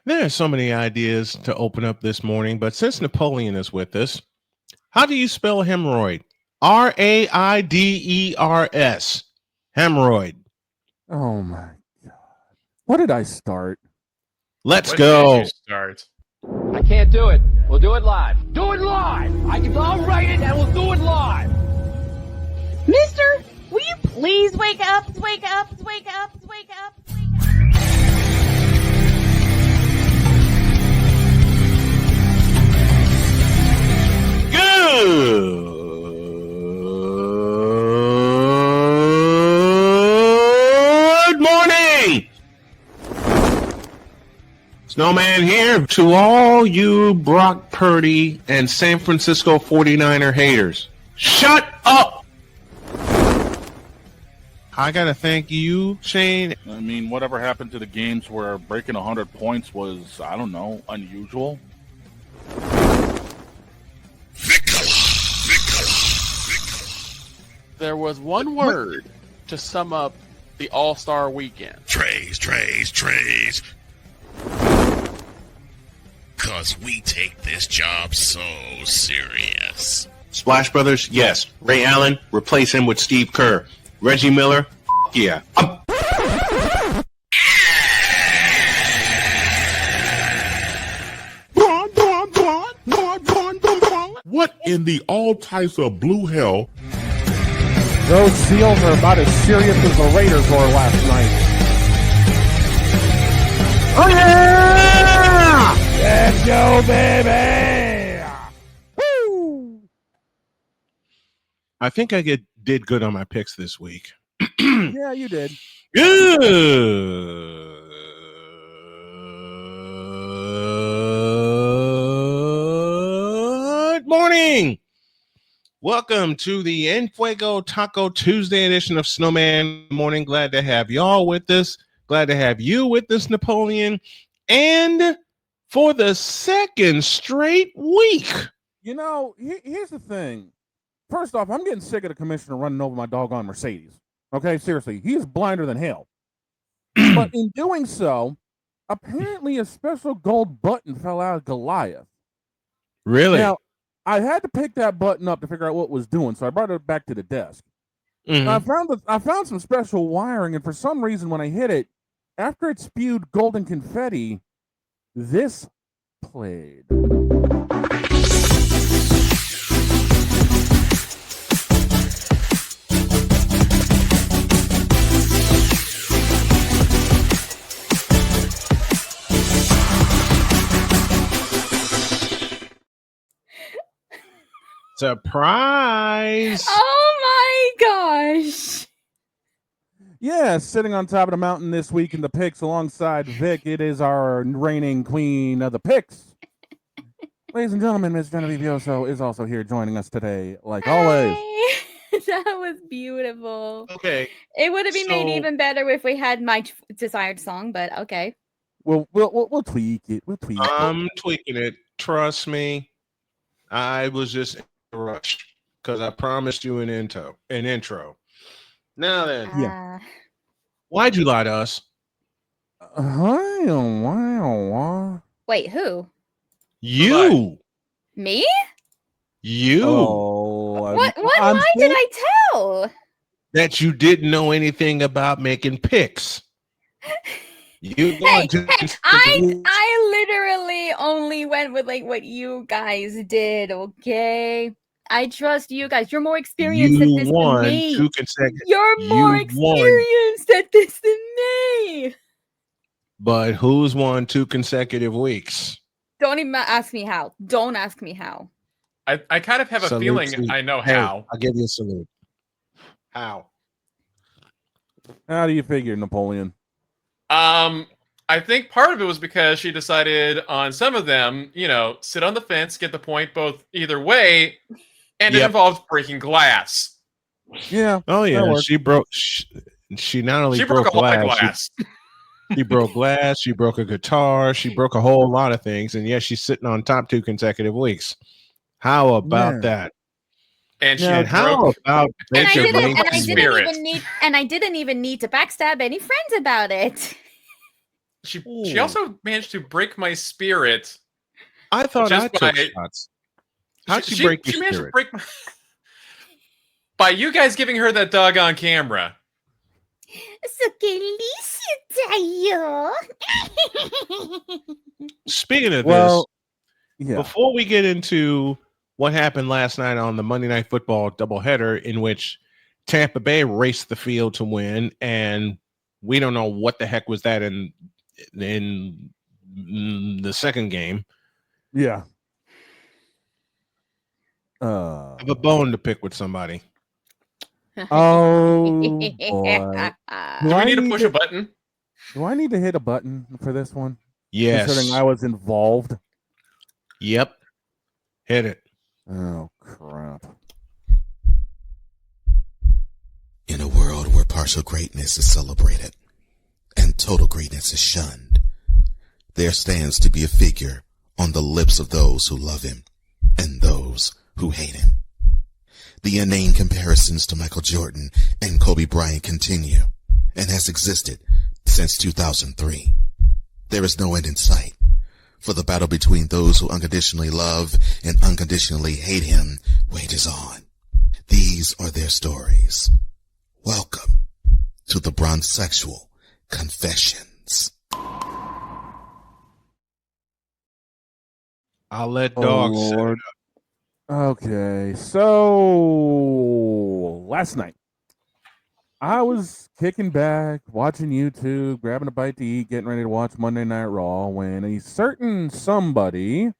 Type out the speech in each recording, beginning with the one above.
There are so many ideas to open up this morning, but since Napoleon is with us, how do you spell hemorrhoid? Raiders. Hemorrhoid. Oh my God. What did I start? Let's What did go. you start? I can't do it. We'll do it live. Do it live. I'll write it and we'll do it live. Mister, will you please wake up, wake up, wake up, wake up, wake up? Good morning. Snowman here to all you Brock Purdy and San Francisco 49er haters. Shut up. I got to thank you, Shane. I mean, whatever happened to the games where breaking 100 points was, I don't know, unusual? There was one word to sum up the All-Star weekend. Trays. Cause we take this job so serious. Splash Brothers, yes. Ray Allen, replace him with Steve Kerr. Reggie Miller, yeah. What in the all types of blue hell? Those Seals are about as serious as the Raiders were last night. Oh yeah! Let's go, baby! Woo! I think I did good on my picks this week. Yeah, you did. Good morning. Welcome to the En Fuego Taco Tuesday edition of Snowman Morning. Glad to have y'all with us. Glad to have you with us, Napoleon. And for the second straight week. You know, here's the thing. First off, I'm getting sick of the commissioner running over my doggone Mercedes. Okay, seriously, he is blinder than hell. But in doing so, apparently a special gold button fell out of Goliath. Really? Now, I had to pick that button up to figure out what it was doing, so I brought it back to the desk. Mm-hmm. I found some special wiring, and for some reason, when I hit it, after it spewed golden confetti, this played. Surprise! Oh my gosh. Yeah, sitting on top of the mountain this week in the picks alongside Vic, it is our reigning queen of the picks. Ladies and gentlemen, Miss Genevieve Yoso is also here joining us today, like always. That was beautiful. Okay. It would have been made even better if we had my desired song, but okay. We'll tweak it. We'll tweak it. I'm tweaking it. Trust me. I was just in a rush because I promised you an intro. Now then, Yeah. Why'd you lie to us? Wait, who? You. Me? You. Oh, What lie did I tell? That you didn't know anything about making picks. I literally only went with like what you guys did, okay? I trust you guys. You're more experienced at this than me. You're more experienced at this than me. But who's won 2 consecutive weeks? Don't even ask me how. Don't ask me how. I kind of have a feeling I know how. I'll give you a salute. How? How do you figure, Napoleon? I think part of it was because she decided on some of them, sit on the fence, get the point both either way, and it involved breaking glass. Yeah. Oh yeah. She broke. She not only broke a lot of glass. She broke glass. She broke a guitar. She broke a whole lot of things, and yes, she's sitting on top 2 consecutive weeks. How about that? And she how about and I didn't even need to backstab any friends about it. She also managed to break my spirit. I thought I just took by- shots. How'd she break your managed to spirit? break my by you guys giving her that doggone camera. Speaking of Well, this, yeah. before we get into what happened last night on the Monday Night Football doubleheader, in which Tampa Bay raced the field to win, and we don't know what the heck was that in the second game. Yeah. I have a bone to pick with somebody. Oh boy. Do we need to push a button? Do I need to hit a button for this one? Yes. Considering I was involved. Yep. Hit it. Oh crap. In a world where partial greatness is celebrated and total greatness is shunned, there stands to be a figure on the lips of those who love him and those who hate him. The inane comparisons to Michael Jordan and Kobe Bryant continue and has existed since 2003. There is no end in sight, for the battle between those who unconditionally love and unconditionally hate him wages on. These are their stories. Welcome to the Bronzexual Confessions. I'll let dogs set it up. Okay, so last night I was kicking back, watching YouTube, grabbing a bite to eat, getting ready to watch Monday Night Raw when a certain somebody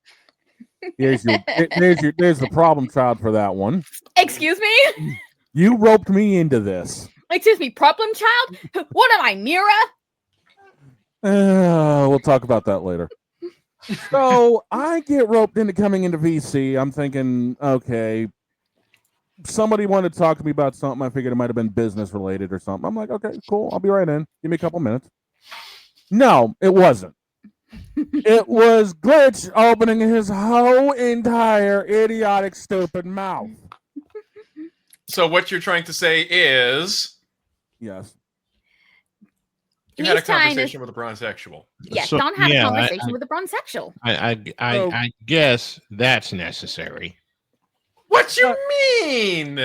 there's the problem child for that one. Excuse me? You roped me into this. Excuse me, problem child? What am I, Mira? We'll talk about that later. So I get roped into coming into VC. I'm thinking, okay, somebody wanted to talk to me about something. I figured it might have been business related or something. I'm like, okay, cool. I'll be right in. Give me a couple minutes. No, it wasn't. It was Glitch opening his whole entire idiotic, stupid mouth. So what you're trying to say is, yes, you had a conversation with a bronzexual. Yes, don't have a conversation with a bronzexual. I guess that's necessary. What you mean?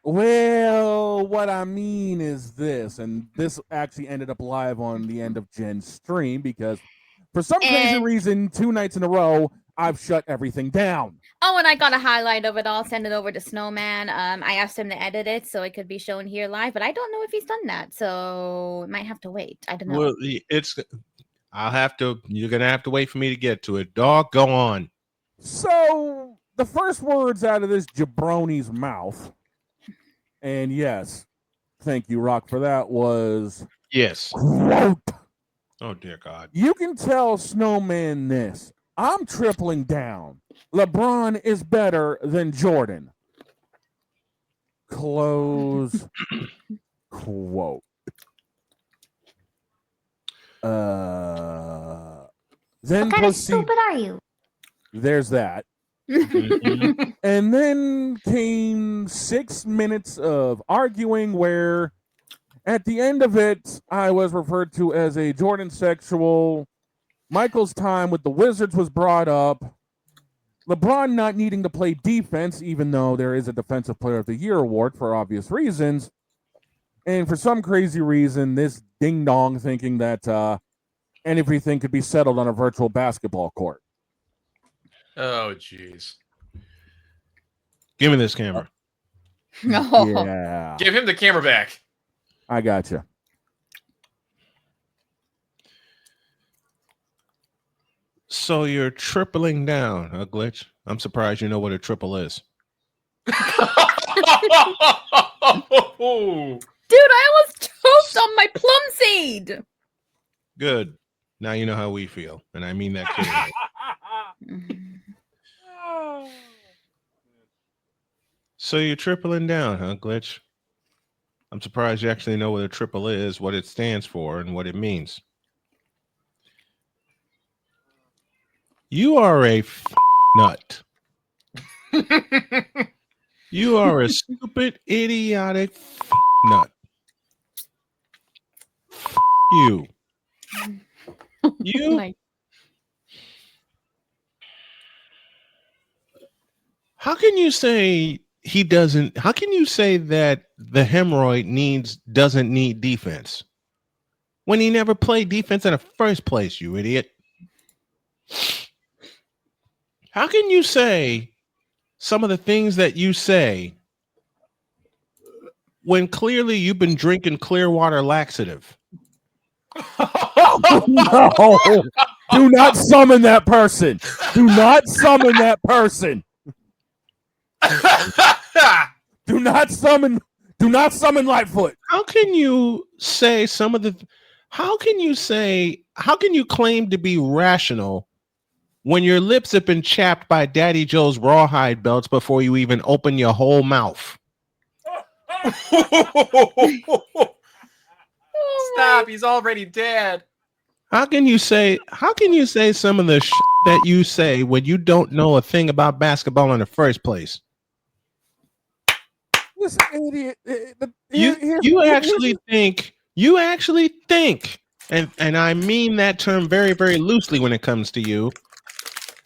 Well, what I mean is this, and this actually ended up live on the end of Jen's stream because for some crazy reason, 2 nights in a row, I've shut everything down. Oh, and I got a highlight of it all, send it over to Snowman. I asked him to edit it so it could be shown here live, but I don't know if he's done that, so it might have to wait. I don't know. Well, you're gonna have to wait for me to get to it. Dog, go on. So the first words out of this jabroni's mouth, and yes, thank you, Rock, for that, was yes. Quote. Oh dear God. You can tell Snowman this. I'm tripling down. LeBron is better than Jordan. Close quote. Then what kind of stupid are you? There's that. And then came 6 minutes of arguing where at the end of it, I was referred to as a Jordan sexual. Michael's time with the Wizards was brought up. LeBron not needing to play defense, even though there is a Defensive Player of the Year award for obvious reasons. And for some crazy reason, this ding-dong thinking that everything could be settled on a virtual basketball court. Oh, jeez. Give me this camera. No. Yeah. Give him the camera back. I got you. So you're tripling down, huh, Glitch? I'm surprised you know what a triple is. Dude, I almost choked on my plum seed. Good. Now you know how we feel, and I mean that kiddingly. So you're tripling down, huh, Glitch? I'm surprised you actually know what a triple is, what it stands for, and what it means. You are a nut. You are a stupid, idiotic nut. You. How can you say he doesn't? How can you say that the hemorrhoid doesn't need defense when he never played defense in the first place? You idiot! How can you say some of the things that you say when clearly you've been drinking Clearwater laxative? No, do not summon that person. Do not summon that person. Do not summon Lightfoot. How can you say some of the? How can you claim to be rational when your lips have been chapped by Daddy Joe's rawhide belts before you even open your whole mouth? Stop! He's already dead. How can you say some of the that you say when you don't know a thing about basketball in the first place? Listen, idiot. You actually think, and I mean that term very, very loosely when it comes to you,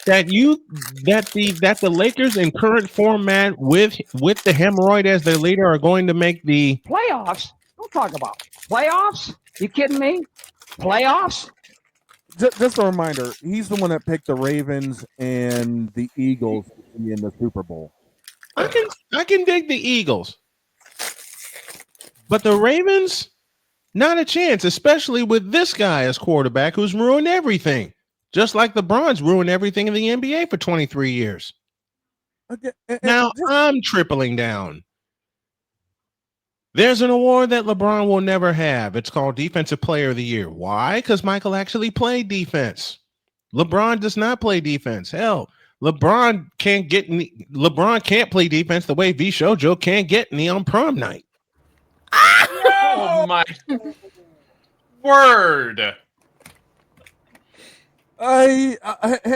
that the Lakers in current format with the hemorrhoid as their leader are going to make the playoffs. Don't talk about playoffs. You kidding me? Playoffs? Just a reminder, he's the one that picked the Ravens and the Eagles in the Super Bowl. I can dig the Eagles, but the Ravens, not a chance, especially with this guy as quarterback who's ruined everything, just like LeBron's ruined everything in the NBA for 23 years. Okay, now I'm tripling down. There's an award that LeBron will never have. It's called Defensive Player of the Year. Why? Because Michael actually played defense. LeBron does not play defense. Hell, LeBron can't play defense the way V Shoujo can't get any on prom night. Oh my word!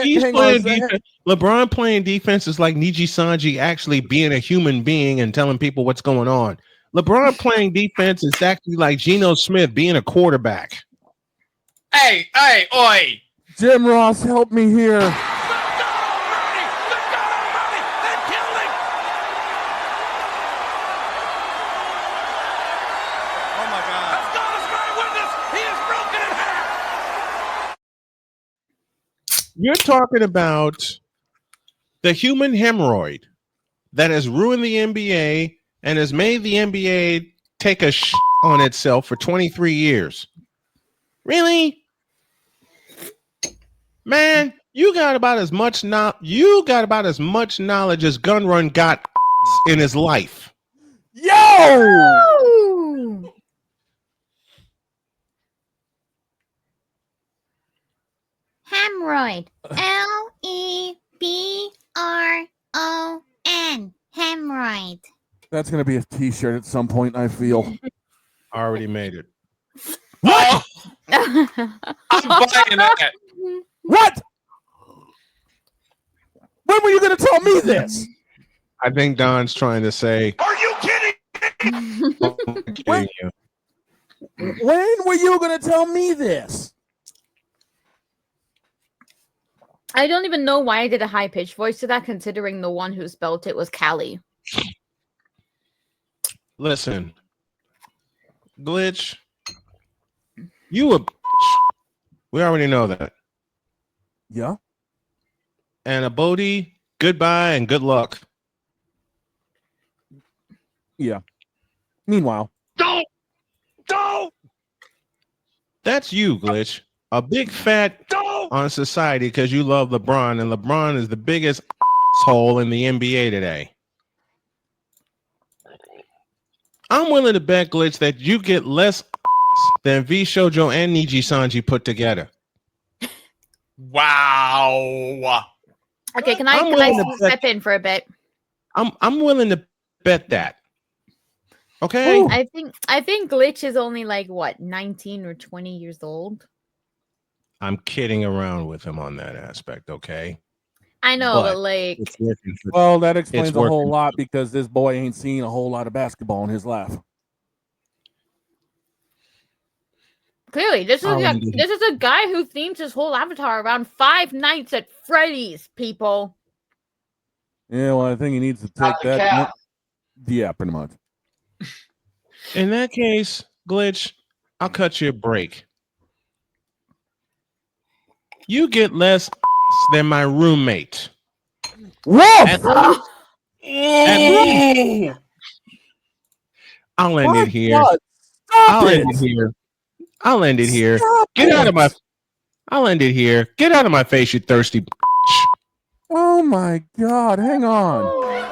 He's playing defense. LeBron playing defense is like Niji Sanji actually being a human being and telling people what's going on. LeBron playing defense is actually like Geno Smith being a quarterback. Hey, oi! Jim Ross, help me here. You're talking about the human hemorrhoid that has ruined the NBA and has made the NBA take a on itself for 23 years. Really? Man, you got about as much knowledge as Gun Run got in his life. Yo! Hemorrhoid. Lebron. Hemorrhoid. That's going to be a t-shirt at some point, I feel. I already made it. What? I'm buying that. What? When were you going to tell me this? I think Don's trying to say, are you kidding? When were you going to tell me this? I don't even know why I did a high-pitched voice to that, considering the one who spelled it was Callie. Listen, Glitch, you a we already know that. Yeah. And a Bodhi, goodbye and good luck. Yeah. Meanwhile. Don't! That's you, Glitch. A big fat on society because you love LeBron, and LeBron is the biggest asshole in the NBA today. I'm willing to bet, Glitch, that you get less than V Shoujo and Niji Sanji put together. Wow. Okay, can I step in for a bit? I'm willing to bet that. Okay. I think Glitch is only like what, 19 or 20 years old. I'm kidding around with him on that aspect, okay? I know, but like, well, that explains a whole lot because this boy ain't seen a whole lot of basketball in his life. Clearly, this is a guy who themes his whole avatar around Five Nights at Freddy's, people. Yeah, well, I think he needs to take that. Yeah, pretty much. In that case, Glitch, I'll cut you a break. You get less than my roommate. Whoa! I'll end it here. I'll end it here. Get out of my. I'll end it here. Get out of my face, you thirsty. Oh my God! Hang on.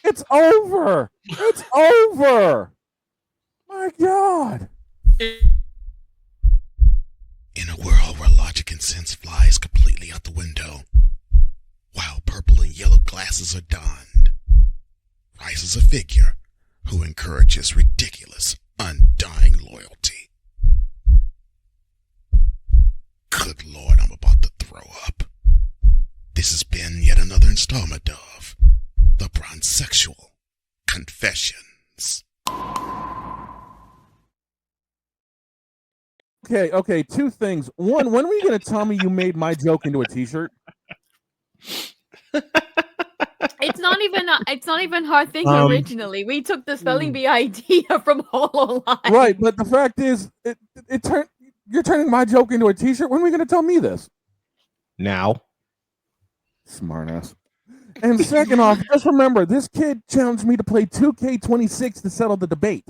It's over. It's over. My God. In a world where logic and sense flies completely out the window, while purple and yellow glasses are donned, rises a figure who encourages ridiculous, undying loyalty. Good Lord, I'm about to throw up. This has been yet another installment of The Bronzexual Confessions. Okay, two things. One, when were you going to tell me you made my joke into a t-shirt? It's not even our thing originally. We took the spelling bee idea from HoloLive. Right, but the fact is, you're turning my joke into a t-shirt. When are we going to tell me this? Now. Smartass. And second off, just remember, this kid challenged me to play 2K26 to settle the debate.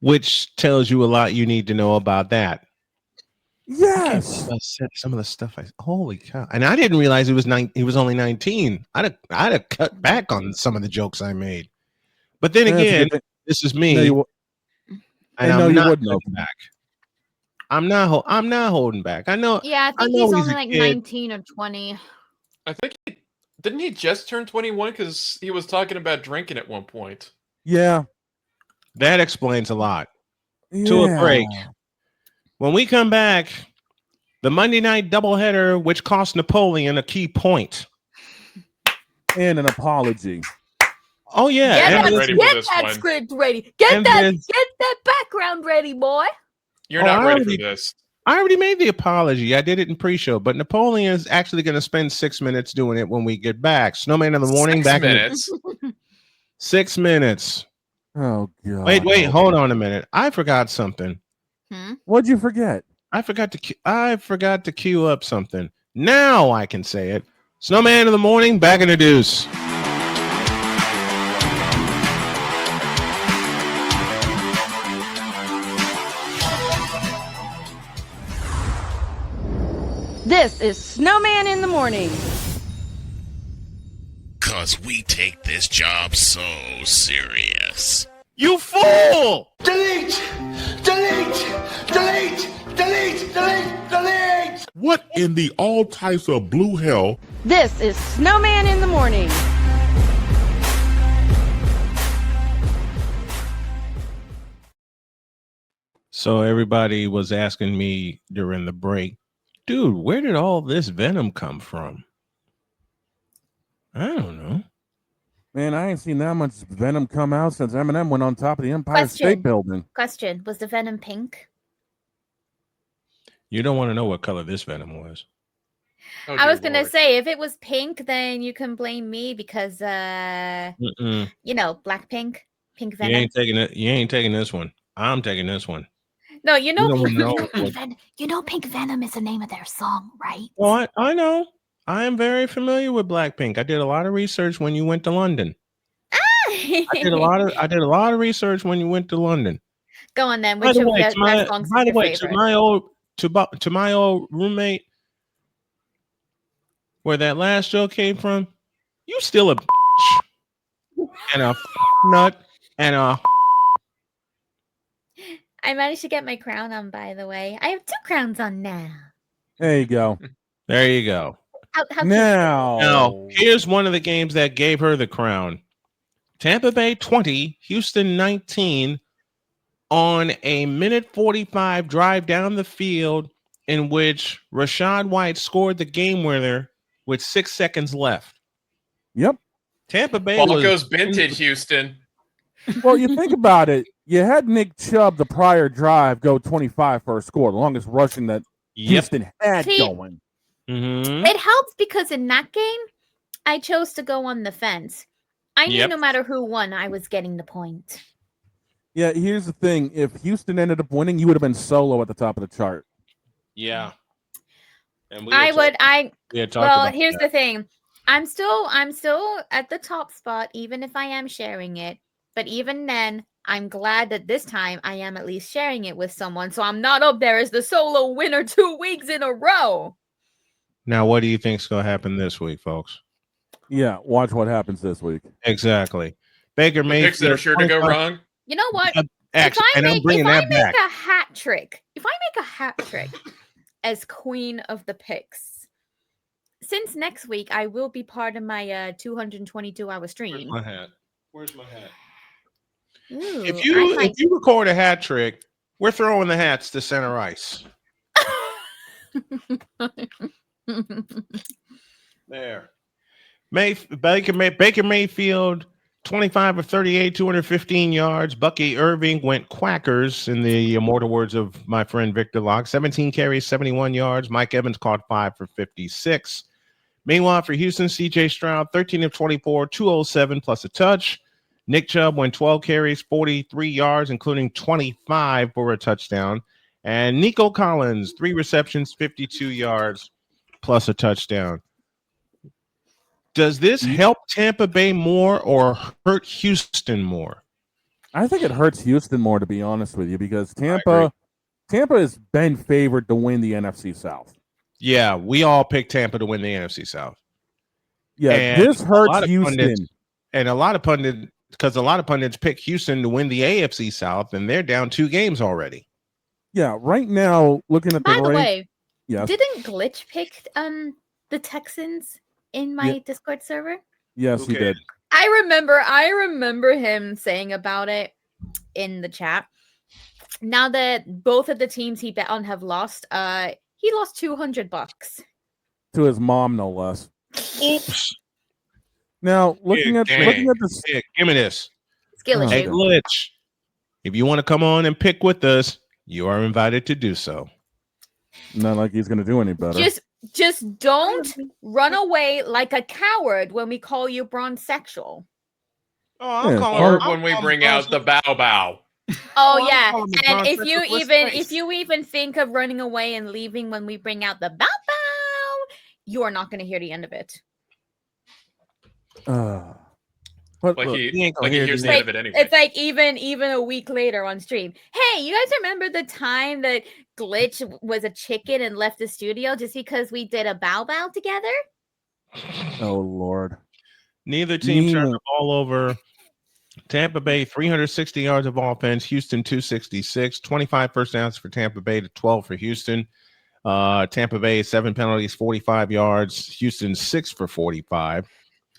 Which tells you a lot you need to know about that. Yes. Some of the stuff holy cow. And I didn't realize he was only 19. I'd have cut back on some of the jokes I made. But then again, this is me. And I'm not holding back. I'm not holding back. I know. Yeah, I think he's only like 19 or 20. I think didn't he just turn 21 because he was talking about drinking at one point? Yeah. That explains a lot. To a break. When we come back, the Monday night doubleheader, which cost Napoleon a key point. And an apology. Oh, yeah. Get that script ready. Get that background ready, boy. You're not ready for this. I already made the apology. I did it in pre-show, but Napoleon is actually going to spend 6 minutes doing it when we get back. Snowman in the morning. 6 minutes. 6 minutes. Oh God! Wait! Hold on a minute. I forgot something. What'd you forget? I forgot to queue up something. Now I can say it. Snowman in the morning. Back in the deuce. This is Snowman in the Morning. 'Cause we take this job so serious. You fool! Delete! Delete! Delete! Delete! Delete! Delete! What in the all types of blue hell? This is Snowman in the Morning. So everybody was asking me during the break, dude, where did all this venom come from? I don't know. Man, I ain't seen that much venom come out since Eminem went on top of the Empire State Building. Question: was the venom pink? You don't want to know what color this venom was. Oh, I was gonna say if it was pink, then you can blame me because you know, Blackpink, pink venom. You ain't taking it. You ain't taking this one. I'm taking this one. No, you know, Pink Venom is the name of their song, right? Well, I know. I am very familiar with Blackpink. I did a lot of research when you went to London. I did a lot of research when you went to London. Go on then. By the way, to my old roommate, where that last joke came from, you still a bitch and a nut and a. I managed to get my crown on, by the way. I have 2 crowns on now. There you go. There you go. How now, here's one of the games that gave her the crown. Tampa Bay 20, Houston 19 on a 1:45 drive down the field in which Rashad White scored the game winner with 6 seconds left. Yep. Tampa Bay Ball goes vintage, Houston. Well, you think about it. You had Nick Chubb the prior drive go 25 for a score, the longest rushing that Houston had going. It helps because in that game, I chose to go on the fence. I knew no matter who won, I was getting the point. Yeah, here's the thing. If Houston ended up winning, you would have been solo at the top of the chart. Yeah. And here's the thing. I'm still at the top spot, even if I am sharing it. But even then, I'm glad that this time I am at least sharing it with someone. So I'm not up there as the solo winner 2 weeks in a row. Now, what do you think's going to happen this week, folks? Yeah, watch what happens this week. Exactly. Baker Mayfield. Picks that are sure to go wrong. You know what? If I make a hat trick as queen of the picks, since next week I will be part of my 222-hour stream. Where's my hat? Ooh, if you record a hat trick, we're throwing the hats to center ice. There. Baker Mayfield, 25 of 38, 215 yards. Bucky Irving went quackers, in the immortal words of my friend Victor Locke. 17 carries, 71 yards. Mike Evans caught 5 for 56. Meanwhile, for Houston, CJ Stroud, 13 of 24, 207 plus a touch. Nick Chubb went 12 carries, 43 yards, including 25 for a touchdown. And Nico Collins, 3 receptions, 52 yards plus a touchdown. Does this help Tampa Bay more or hurt Houston more? I think it hurts Houston more, to be honest with you, because Tampa has been favored to win the NFC South. Yeah, we all picked Tampa to win the NFC South. Yeah, and this hurts Houston. A lot of pundits pick Houston to win the AFC South, and they're down 2 games already. Yeah, right now, looking at By the way, yes. Didn't Glitch pick the Texans in my Discord server? Yes, he did. I remember him saying about it in the chat. Now that both of the teams he bet on have lost, he lost $200 to his mom, no less. Oops. Now looking at this, give me this. Skill Hey, Glitch, if you want to come on and pick with us, you are invited to do so. Not like he's going to do any better. Just don't run away like a coward when we call you bronzesexual. Or when we bring out the bow bow. Oh yeah, and if you even think of running away and leaving when we bring out the bow bow, you are not going to hear the end of it. He hears the end of it anyway. It's like even a week later on stream. Hey, you guys remember the time that Glitch was a chicken and left the studio just because we did a bow bow together? Oh Lord! Neither team turned the ball over. Tampa Bay 360 yards of offense. Houston 266. 25 first downs for Tampa Bay to 12 for Houston. Tampa Bay 7 penalties, 45 yards. Houston 6 for 45.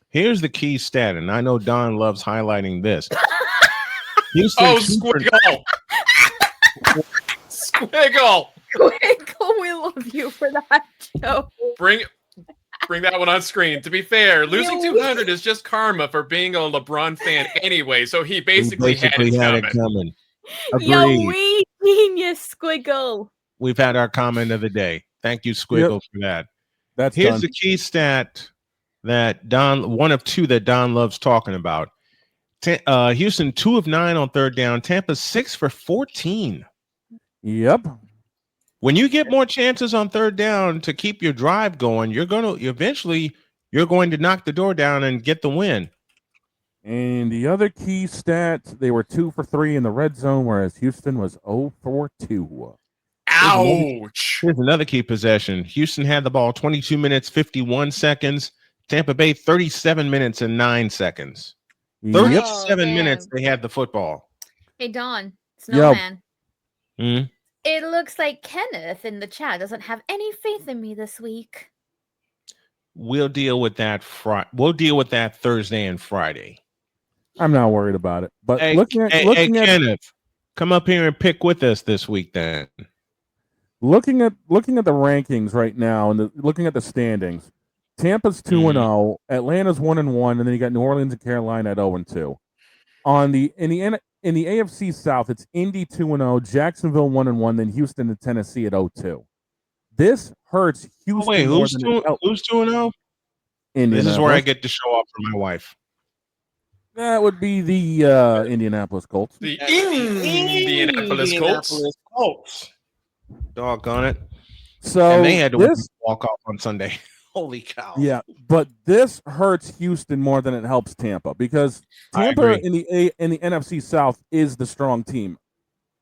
Here's the key stat, and I know Don loves highlighting this. Squiggle! Squiggle! Squiggle, we love you for that joke. Bring that one on screen. To be fair, losing 200 is just karma for being a LeBron fan anyway, so he basically had it coming. Yo, we genius, Squiggle. We've had our comment of the day. Thank you, Squiggle, for that. Here's the key stat that one of 2 that Don loves talking about. Houston 2 of 9 on third down. Tampa 6 for 14. Yep. When you get more chances on third down to keep your drive going, you're going to knock the door down and get the win. And the other key stat, they were 2 for 3 in the red zone, whereas Houston was 0 for 2. Ouch! Here's another key possession. Houston had the ball 22 minutes, 51 seconds. Tampa Bay 37 minutes and 9 seconds. 37 minutes they had the football. Hey, Don, Snowman. Yep. It looks like Kenneth in the chat doesn't have any faith in me this week. We'll deal with that Thursday and Friday. I'm not worried about it. But hey, looking at Kenneth, come up here and pick with us this week then. Looking at the rankings right now and looking at the standings, Tampa's 2-0, Atlanta's 1-1, and then you got New Orleans and Carolina at 0-2. In the in the AFC South, it's Indy 2-0, Jacksonville 1-1, then Houston and Tennessee at 0-2. This hurts Houston more than it helps. Who's 2-0? This is where I get to show off for my wife. That would be the Indianapolis Colts. The Indianapolis Colts. Doggone it. So and they had to walk off on Sunday. Holy cow. Yeah, but this hurts Houston more than it helps Tampa because Tampa in the NFC South is the strong team.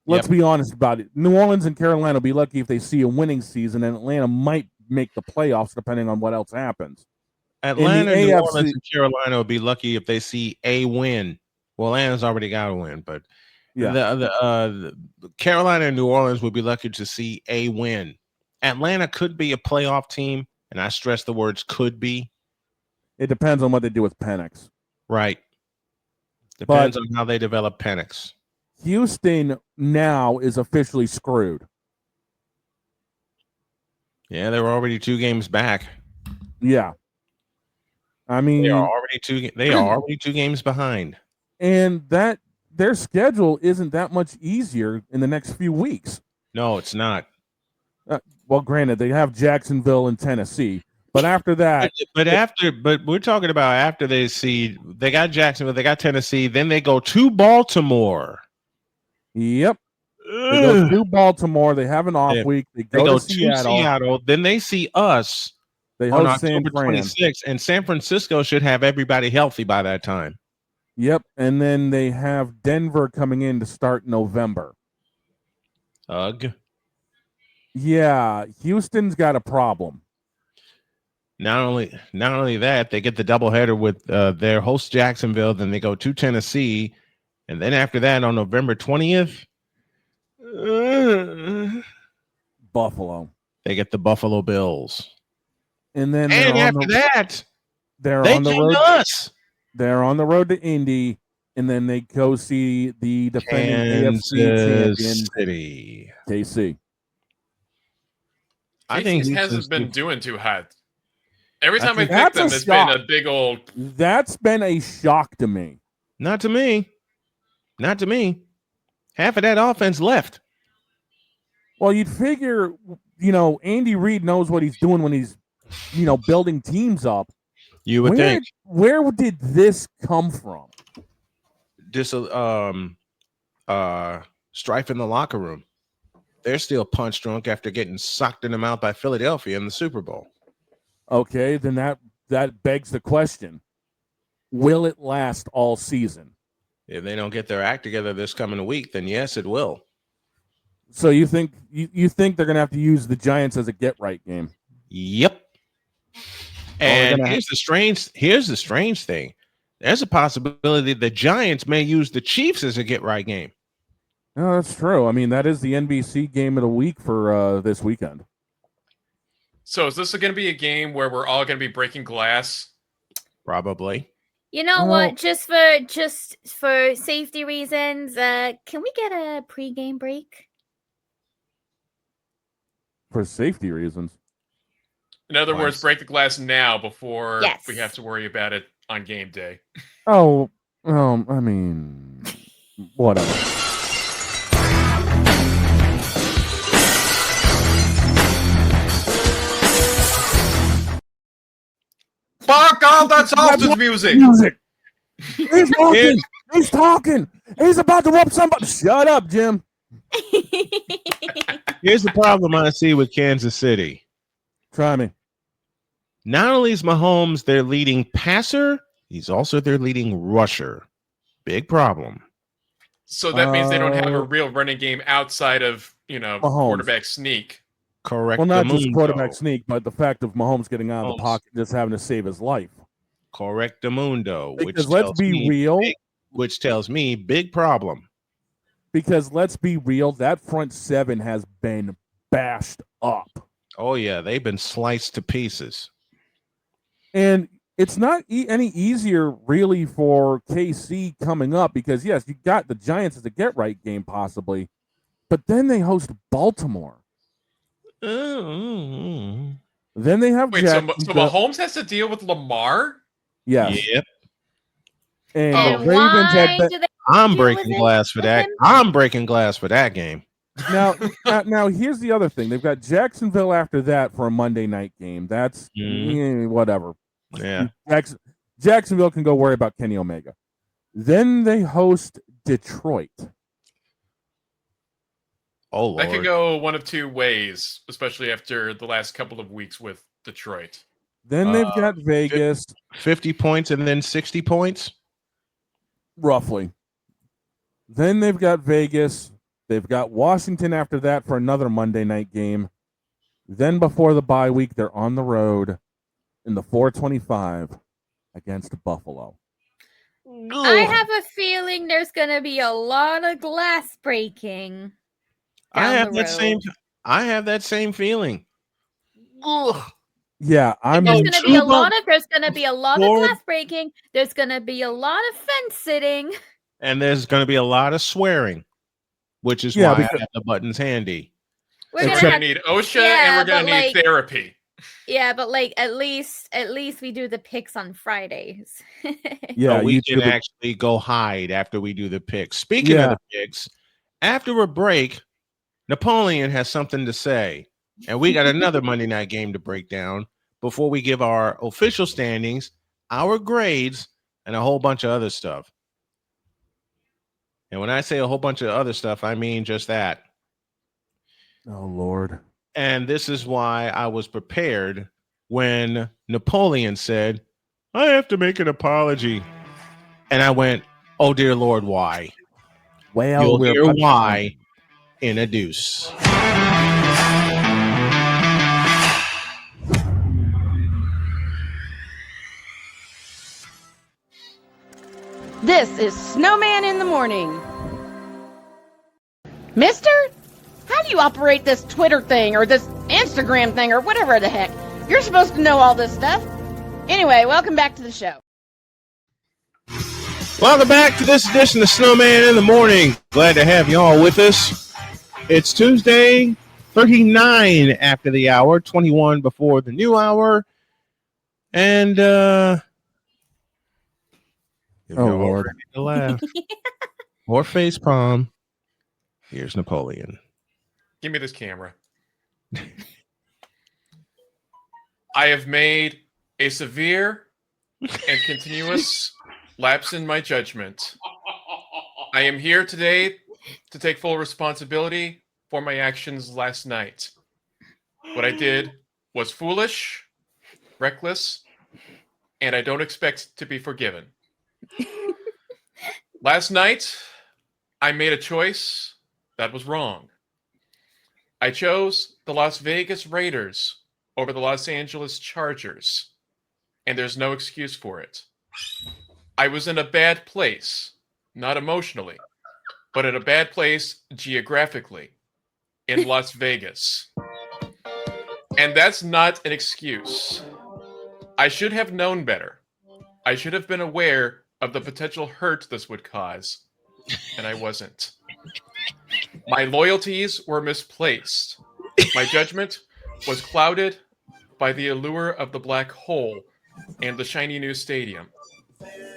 Let's be honest about it. New Orleans and Carolina will be lucky if they see a winning season, and Atlanta might make the playoffs depending on what else happens. Atlanta, New Orleans, and Carolina will be lucky if they see a win. Well, Atlanta's already got a win, but the Carolina and New Orleans would be lucky to see a win. Atlanta could be a playoff team, and I stress the words "could be." It depends on what they do with Penix. Right. Depends on how they develop Penix. Houston now is officially screwed. Yeah, they were already 2 games back. Yeah. I mean, they are already 2 games behind. And that their schedule isn't that much easier in the next few weeks. No, it's not. Well, granted, they have Jacksonville and Tennessee, but after that, but we're talking about after they got Jacksonville, they got Tennessee, then they go to Baltimore. Yep. They go to Baltimore. They have an off week. They go to Seattle. Then they see us. They on host October 26th, and San Francisco should have everybody healthy by that time. Yep, and then they have Denver coming in to start November. Ugh. Yeah, Houston's got a problem. Not only that, they get the doubleheader with their host Jacksonville, then they go to Tennessee, and then after that on November 20th, Buffalo. They get the Buffalo Bills. And then after that, they're on the the road. us. They're on the road to Indy, and then they go see the defending AFC champion City. KC. I think it hasn't been doing too hot. Every time I pick them, it's been a big old. That's been a shock to me. Not to me. Not to me. Half of that offense left. Well, you'd figure, Andy Reid knows what he's doing when he's, building teams up. You would think. Where did this come from? This strife in the locker room. They're still punch drunk after getting socked in the mouth by Philadelphia in the Super Bowl. Okay, then that begs the question: will it last all season? If they don't get their act together this coming week, then yes, it will. So you think they're going to have to use the Giants as a get right game? Yep. And here's the strange thing. There's a possibility the Giants may use the Chiefs as a get right game. No, that's true. I mean, that is the NBC game of the week for this weekend. So is this going to be a game where we're all going to be breaking glass? Probably. You know what? Just for safety reasons, can we get a pregame break? For safety reasons. In other words, break the glass now before we have to worry about it on game day. Oh, I mean, whatever. Fuck all that sausage music! He's talking. He's talking. He's about to whoop somebody. Shut up, Jim. Here's the problem I see with Kansas City. Try me. Not only is Mahomes their leading passer, he's also their leading rusher. Big problem. So that means they don't have a real running game outside of, Mahomes. quarterback sneak. Correct. Well, not just quarterback sneak, but the fact of Mahomes getting out of the pocket, just having to save his life. Correctamundo. Because let's be real. Which tells me big problem. Because let's be real, that front seven has been bashed up. Oh, yeah. They've been sliced to pieces. And it's not any easier, really, for KC coming up because, yes, you got the Giants as a get-right game, possibly, but then they host Baltimore. Then they have so Mahomes has to deal with Lamar? Yes. Yep. And And the Ravens why had do they I'm deal breaking with it glass for with that. him? I'm breaking glass for that game. Now here's the other thing. They've got Jacksonville after that for a Monday night game. That's whatever. Yeah. Jacksonville can go worry about Kenny Omega. Then they host Detroit. Oh, Lord. That could go one of two ways, especially after the last couple of weeks with Detroit. Then they've got Vegas. 50 points and then 60 points? Roughly. Then they've got Vegas. They've got Washington after that for another Monday night game. Then before the bye week, they're on the road in the 425 against Buffalo. I have a feeling there's going to be a lot of glass breaking. I have that same feeling. Ugh. Yeah, There's going to be a lot of glass breaking. There's going to be a lot of fence sitting. And there's going to be a lot of swearing, which is why I have the buttons handy. We're going to need OSHA and we're going to need therapy. Yeah, but at least we do the picks on Fridays. Yeah, we can actually go hide after we do the picks. Speaking of the picks, after a break, Napoleon has something to say, and we got another Monday night game to break down before we give our official standings, our grades, and a whole bunch of other stuff. And when I say a whole bunch of other stuff, I mean just that. Oh, Lord. And this is why I was prepared when Napoleon said, I have to make an apology. And I went, oh, dear Lord, why? Well, you'll hear why in a deuce. This is Snowman in the Morning. Mister? How do you operate this Twitter thing or this Instagram thing or whatever the heck? You're supposed to know all this stuff. Anyway, welcome back to the show. Welcome back to this edition of Snowman in the Morning. Glad to have you all with us. It's Tuesday, 39 after the hour, 21 before the new hour. And, oh, Lord. Ready to laugh or face palm. Here's Napoleon. Give me this camera. I have made a severe and continuous lapse in my judgment. I am here today to take full responsibility for my actions last night. What I did was foolish, reckless, and I don't expect to be forgiven. Last night, I made a choice that was wrong. I chose the Las Vegas Raiders over the Los Angeles Chargers, and there's no excuse for it. I was in a bad place, not emotionally, but in a bad place geographically, in Las Vegas. And that's not an excuse. I should have known better. I should have been aware of the potential hurt this would cause, and I wasn't. My loyalties were misplaced. My judgment was clouded by the allure of the black hole and the shiny new stadium.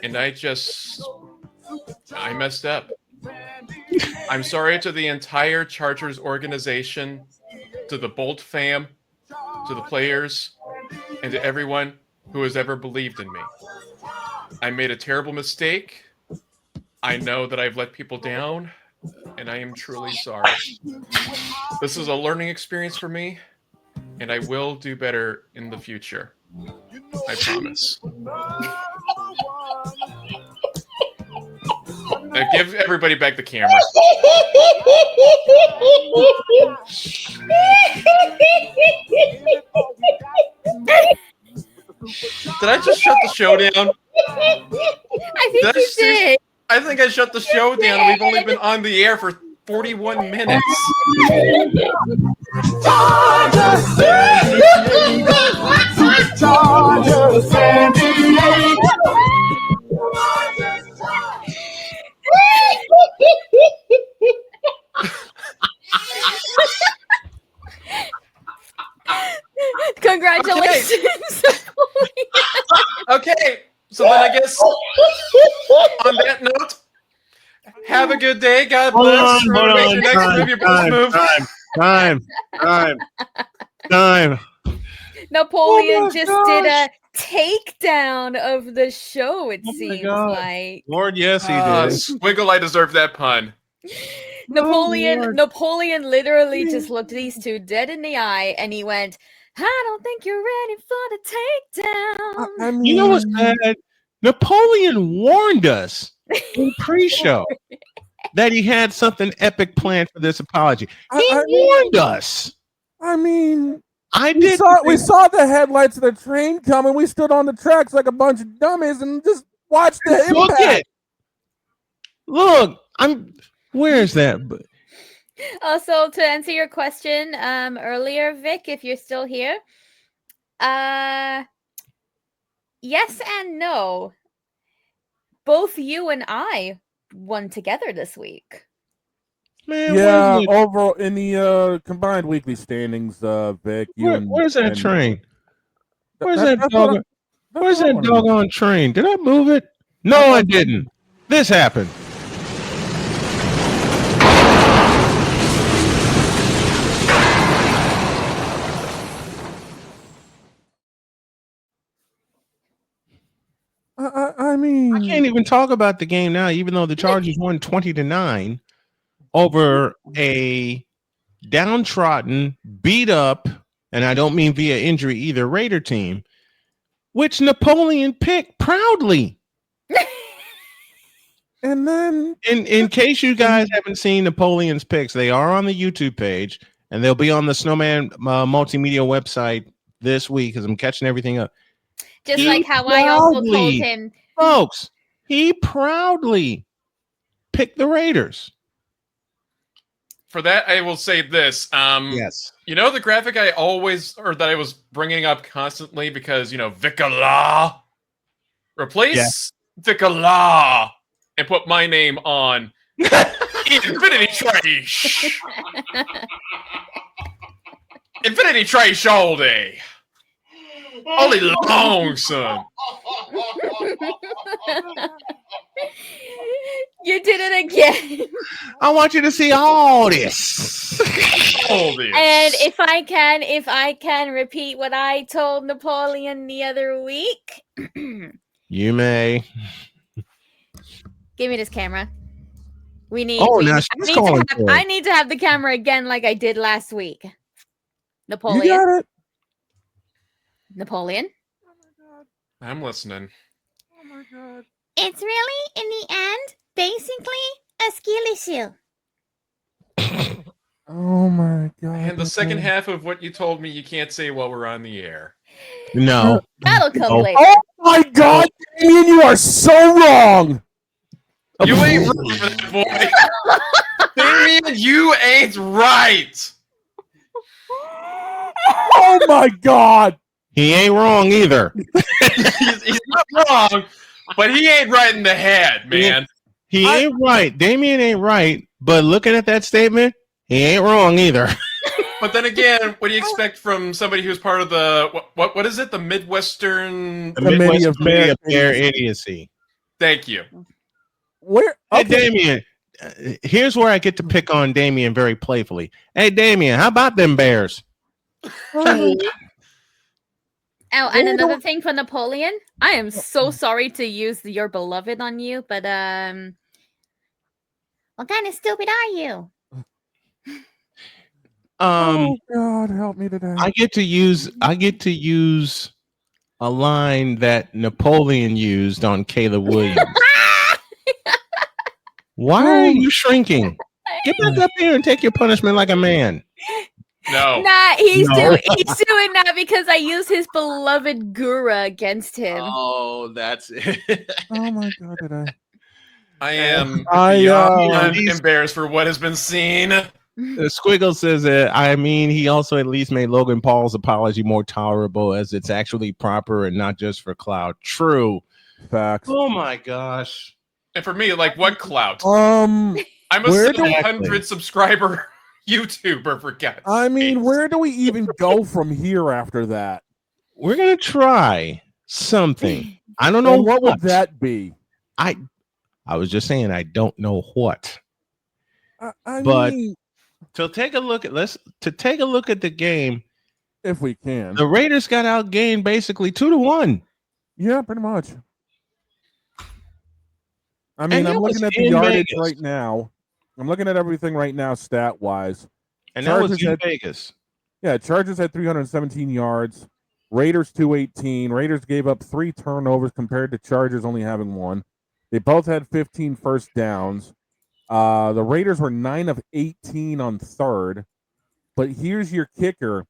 And I messed up. I'm sorry to the entire Chargers organization, to the Bolt fam, to the players, and to everyone who has ever believed in me. I made a terrible mistake. I know that I've let people down, and I am truly sorry. This is a learning experience for me, and I will do better in the future. I promise. Now give everybody back the camera. Did I just shut the show down? I think you did. I think I shut the show down. We've only been on the air for 41 minutes. Congratulations. Okay, so So then I guess on that note, have a good day. God bless. Time. Napoleon just did a takedown of the show, it seems like. Lord, yes, he did. Squiggle, I deserve that pun. Napoleon literally just looked these two dead in the eye and he went, I don't think you're ready for the takedown. You know what's bad? Napoleon warned us in pre-show that he had something epic planned for this apology. He warned us. I mean, we saw the headlights of the train coming. We stood on the tracks like a bunch of dummies and just watched the impact. Look, where's that? Also, to answer your question earlier, Vic, if you're still here, yes and no. Both you and I won together this week. Man, yeah, overall in the combined weekly standings, Vic. Where's that train? Where's that doggone train? Did I move it? No, I didn't. This happened. I mean, I can't even talk about the game now, even though the Chargers won 20-9 over a downtrodden, beat up, and I don't mean via injury either, Raider team, which Napoleon picked proudly. And then, in case you guys haven't seen Napoleon's picks, they are on the YouTube page, and they'll be on the Snowman Multimedia website this week because I'm catching everything up. Just like how I also told him. Folks, he proudly picked the Raiders. For that, I will say this. Yes. You know the graphic that I was bringing up constantly because, Vicala. Replace Vicala and put my name on Infinity Trash. Infinity Trash all day. All day long, son. You did it again. I want you to see all this. All this. And if I can repeat what I told Napoleon the other week. You may. Give me this camera. I need to have the camera again like I did last week. Napoleon. You got it. Napoleon. Oh my God. I'm listening. Oh my God. It's really, in the end, basically a skill issue. Oh my God. And the second half of what you told me you can't say while we're on the air. No. That'll come later. Oh my God, Damien, you are so wrong. You ain't right, boy. Damien, you ain't right. Oh my God. He ain't wrong either. He's not wrong, but he ain't right in the head, man. He ain't right. Damien ain't right, but looking at that statement, he ain't wrong either. But then again, what do you expect from somebody who's part of the what is it? The Midwestern Committee of Fair Idiocy. Thank you. Where? Hey, Damien, here's where I get to pick on Damien very playfully. Hey, Damien, how about them Bears? Oh, and another thing for Napoleon, I am so sorry to use your beloved on you, but what kind of stupid are you? Oh God, help me today. I get to use a line that Napoleon used on Caleb Williams. Why are you shrinking? Get back up here and take your punishment like a man. No. Nah, he's doing that because I used his beloved Gura against him. Oh, that's it. Oh my God, did I? I am beyond embarrassed for what has been seen. Squiggle says he also at least made Logan Paul's apology more tolerable as it's actually proper and not just for clout. True. Facts. Oh my gosh. And for me, like, what clout? I'm a 700 subscriber YouTuber, for God's sake. Where do we even go from here after that? We're gonna try something I don't know what would that be. I was just saying I don't know what. I but mean, to take a look at the game, if we can, the Raiders got outgained basically 2-1. Yeah, pretty much. I mean, I'm looking at the yardage right now. I'm looking at everything right now, stat wise. And that was in Vegas. Yeah, Chargers had 317 yards. Raiders 218. Raiders gave up 3 turnovers compared to Chargers only having 1. They both had 15 first downs. The Raiders were 9 of 18 on third. But here's your kicker: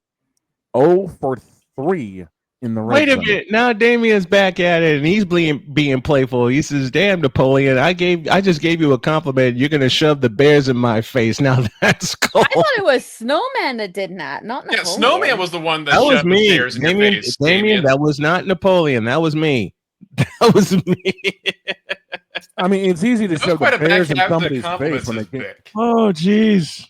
0 for 3 in the red Wait a zone. minute. Now Damien's back at it, and he's being playful. He says, "Damn, Napoleon, I just gave you a compliment. You're going to shove the bears in my face." Now that's cool. I thought it was Snowman that did that, not Napoleon. Yeah, Snowman was the one that was shoved me. the bears in your face. Damien, that was not Napoleon. That was me. That was me. I mean, it's easy to shove the bears in somebody's face when they get. Oh, jeez.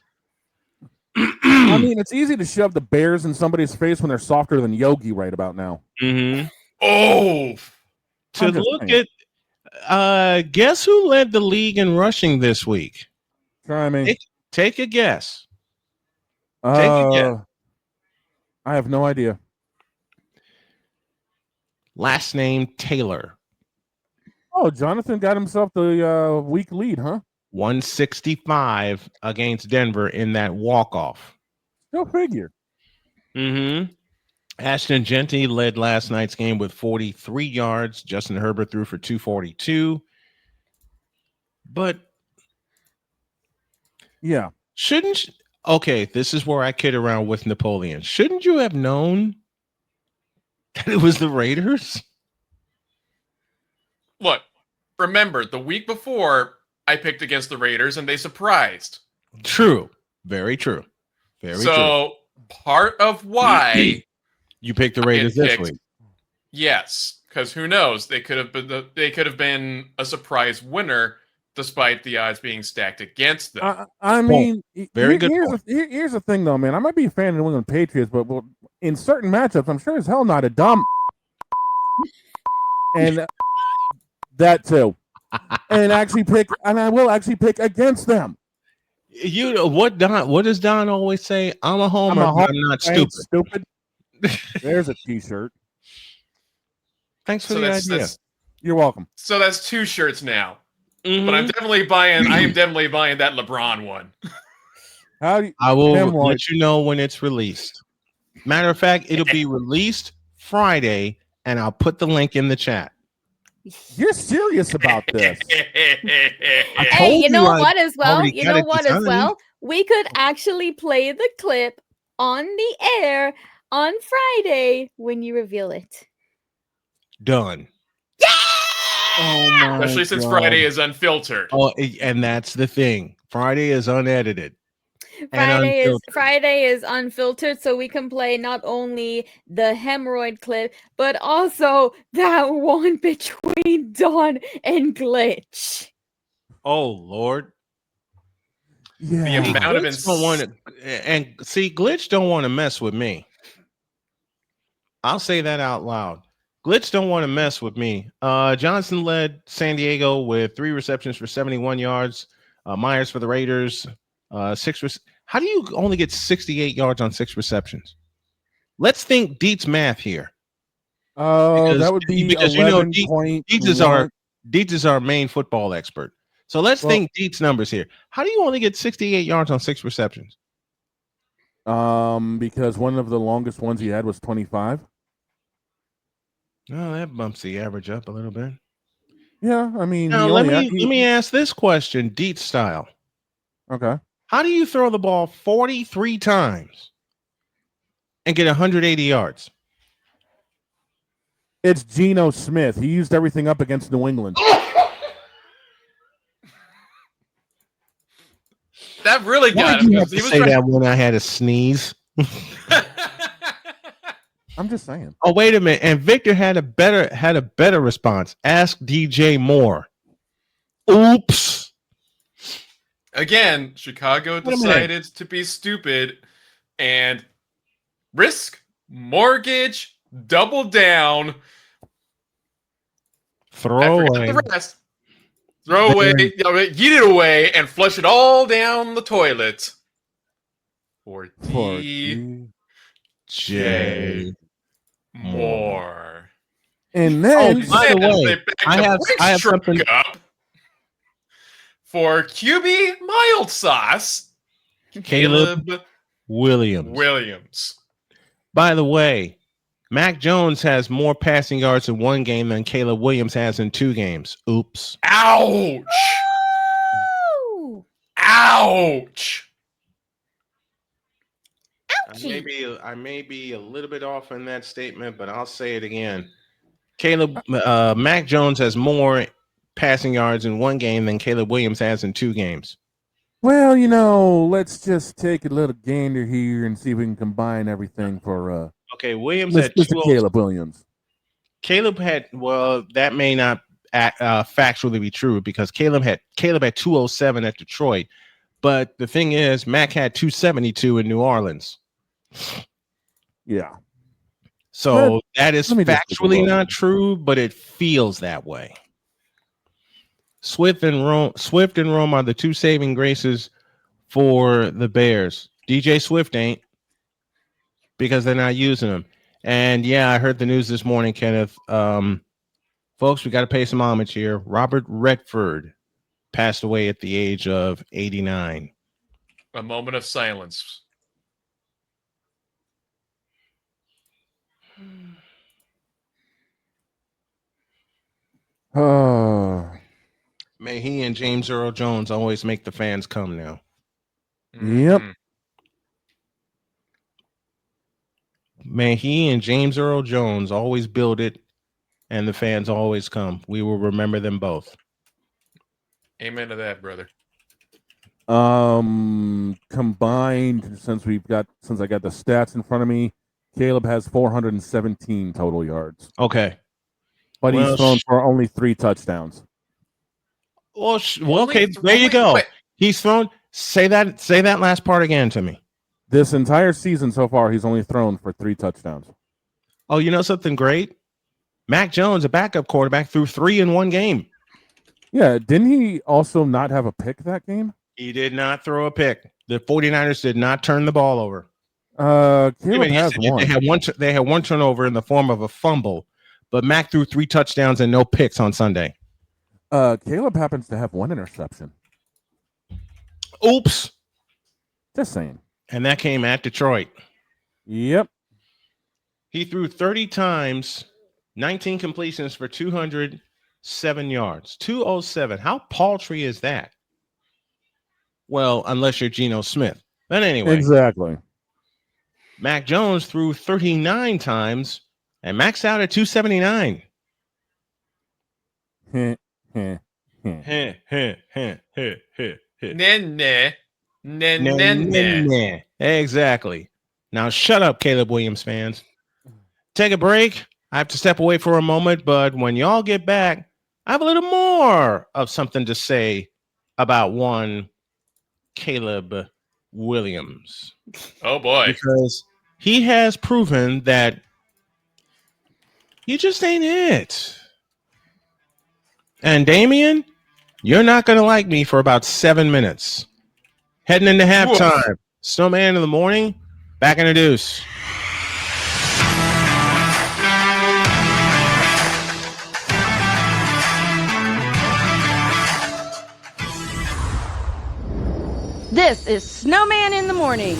I mean, it's easy to shove the bears in somebody's face when they're softer than Yogi right about now. Mm-hmm. Oh, to look at, guess who led the league in rushing this week? Try me. Take a guess. Take a guess. I have no idea. Last name Taylor. Oh, Jonathan got himself the week lead, huh? 165 against Denver in that walk-off. Go figure. Mm-hmm. Ashton Genty led last night's game with 43 yards. Justin Herbert threw for 242. But yeah, okay, this is where I kid around with Napoleon. Shouldn't you have known that it was the Raiders? Look, remember, the week before, I picked against the Raiders, and they surprised. True. Very true. Very true. So, part of why you picked the Raiders this week. Yes, because who knows? They could have been a surprise winner, despite the odds being stacked against them. I mean, very good. Here's the thing, though, man. I might be a fan of the New England Patriots, but in certain matchups, I'm sure as hell not a dumb. And that too. And I will actually pick against them. You know what does Don always say? I'm a homer, but I'm not stupid. There's a t-shirt. Thanks for the idea. You're welcome. So that's 2 shirts now. Mm-hmm. But I am definitely buying that LeBron one. I will let you know when it's released. Matter of fact, it'll be released Friday, and I'll put the link in the chat. You're serious about this? Hey, you know what as well? We could actually play the clip on the air on Friday when you reveal it. Done. Yeah! Oh my Especially since Friday is unfiltered. Oh, and that's the thing. Friday is unedited. Friday is unfiltered, so we can play not only the hemorrhoid clip, but also that one between Dawn and Glitch. Oh Lord! Yeah, the amount of Glitch don't want to mess with me. I'll say that out loud. Glitch don't want to mess with me. Johnson led San Diego with 3 receptions for 71 yards. Myers for the Raiders, 6. How do you only get 68 yards on 6 receptions? Let's think Dietz math here. That would be because Dietz is our main football expert. So let's think Dietz numbers here. How do you only get 68 yards on 6 receptions? Because one of the longest ones he had was 25. Oh, that bumps the average up a little bit. Yeah, I mean, now let me ask this question, Dietz style. Okay. How do you throw the ball 43 times and get 180 yards? It's Geno Smith. He used everything up against New England. That really got him. You have to say that when I had a sneeze. I'm just saying. Oh, wait a minute. And Victor had a better response. Ask DJ Moore. Oops. Again, Chicago decided to be stupid and risk, mortgage, double down Throw away. The rest. Throw away, yeet it away, and flush it all down the toilet. For DJ Moore. And then, by the way, I have something up for QB mild sauce. Caleb Williams. By the way, Mac Jones has more passing yards in one game than Caleb Williams has in 2 games. Oops. Ouch. Ooh. Ouch. I may be a little bit off in that statement, but I'll say it again. Mac Jones has more passing yards in 1 game than Caleb Williams has in 2 games. Well, let's just take a little gander here and see if we can combine everything for okay, Williams had Mr. Caleb Williams. Caleb had that may not factually be true because Caleb had 207 at Detroit, but the thing is, Mac had 272 in New Orleans. Yeah. So that is factually not true, but it feels that way. Swift and Rome are the 2 saving graces for the Bears. DJ Swift ain't, because they're not using him. And yeah, I heard the news this morning, Kenneth. Folks, we got to pay some homage here. Robert Redford passed away at the age of 89. A moment of silence. May he and James Earl Jones always make the fans come now. Yep. May he and James Earl Jones always build it and the fans always come. We will remember them both. Amen to that, brother. Combined, since I got the stats in front of me, Caleb has 417 total yards. Okay. But he's thrown for only 3 touchdowns. Well, okay, there you go. He's thrown. Say that last part again to me. This entire season so far, he's only thrown for 3 touchdowns. Oh, you know something great? Mac Jones, a backup quarterback, threw 3 in 1 game. Yeah, didn't he also not have a pick that game? He did not throw a pick. The 49ers did not turn the ball over. Caleb has one. They had 1 turnover in the form of a fumble, but Mac threw 3 touchdowns and no picks on Sunday. Caleb happens to have 1 interception. Oops. Just saying. And that came at Detroit. Yep. He threw 30 times, 19 completions for 207 yards. 207. How paltry is that? Well, unless you're Geno Smith. But anyway. Exactly. Mac Jones threw 39 times and maxed out at 279. Exactly. Now shut up, Caleb Williams fans. Take a break. I have to step away for a moment, but when y'all get back, I have a little more of something to say about one Caleb Williams. Oh boy. Because he has proven that you just ain't it. And Damian, you're not going to like me for about 7 minutes. Heading into halftime. Whoa. Snowman in the morning. Back in the deuce. This is Snowman in the Morning.